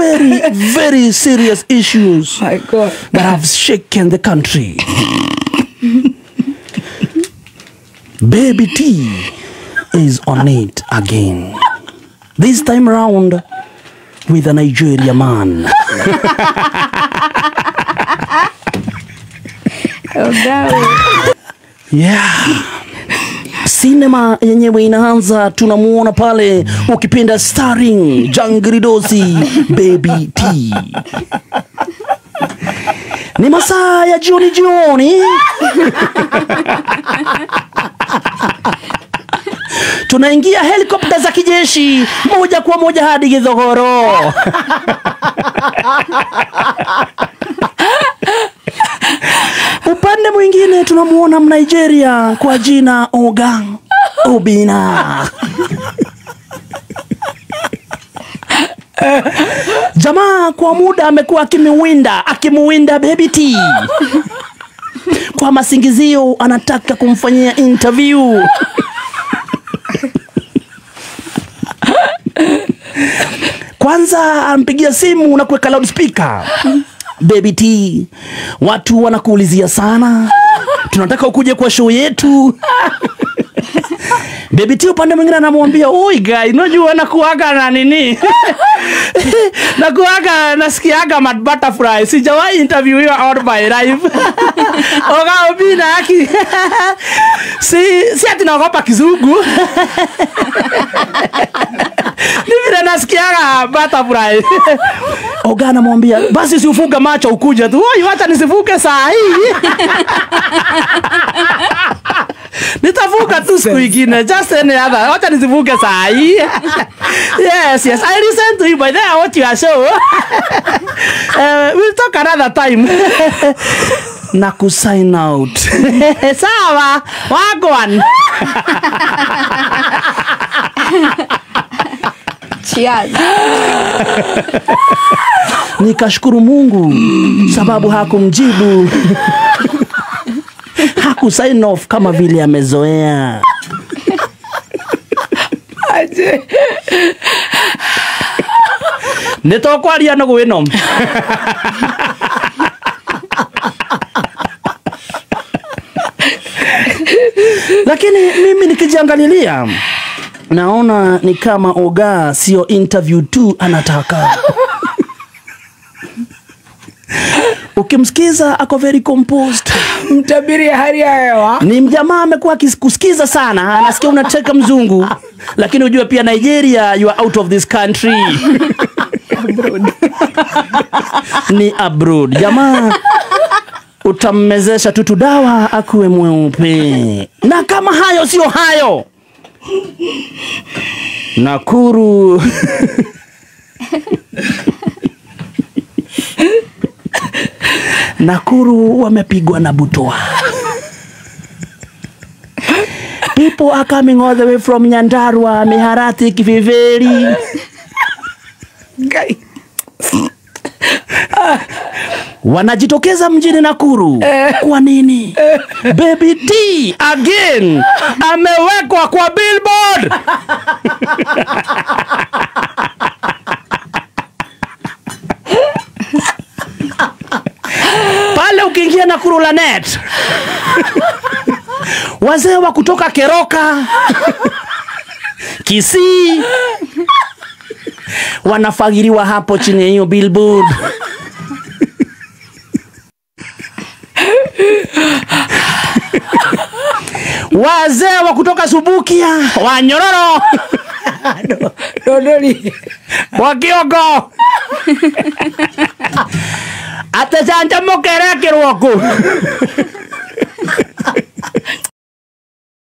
very, very serious issues My God. that have shaken the country. Baby T is on it again. This time around with a Nigeria man. Yeah. Cinema yenyewe inaanza, tunamuona pale ukipenda starring Jangridosi Baby T. Ni masaa ya jioni. Tunaingia helikopta za kijeshi moja kwa moja hadi Githogoro. Upande mwingine tunamuona Mnigeria kwa jina Oga Obina. Jamaa kwa muda amekuwa akimuwinda Baby T kwa masingizio anataka kumfanyia interview. Kwanza ampigia simu na kuweka loudspeaker. Baby T, watu wanakuulizia sana, tunataka ukuje kwa show yetu. Baby T upande mwingine anamwambia, "Oi guy, unajua nakuaga na nini? Nakuaga nasikiaga mad butterfly. Sijawahi interview hiyo out by life." Oga Obina haki. Si ati naogopa kizungu. Ni vile nasikiaga butterfly. Oga anamwambia, "Basi usifunge macho ukuje tu." "Oi, wacha nisifunge saa hii." Nitavuka tu siku ingine, just any other. Wacha nisivuke saa hii. Yes, I listen to you, but then I watch your show. We'll talk another time. Na kusign out. Sawa, wagwan. Cheers. Nikashukuru Mungu sababu hakumjibu. Haku sign off kama vile amezoea. Aje. Nitokwaria no gwino. Lakini mimi nikijiangalilia naona ni kama Oga sio interview tu anataka. Ukimsikiza ako very composed. Mtabiri hali ya hewa. Ni mjamaa amekuwa akikusikiza sana, anasikia unacheka mzungu, lakini ujue pia Nigeria, you are out of this country. Abroad. Ni abroad. Jamaa utammezesha tutu dawa akuwe mweupe. Na kama hayo sio hayo, Nakuru Nakuru wamepigwa na butwa. People are coming all the way from Nyandarua, Miharati, Kiviveri. Wanajitokeza mjini Nakuru. Kwa nini? Baby T again amewekwa kwa billboard. Pale ukiingia Nakuru Lanet, wazee wa kutoka Keroka, Kisii wanafagiriwa hapo chini ya hiyo billboard. Wazee wa kutoka Subukia, Wanyororo, Dodoli, Wakiogo, atejanja mokere kirwako.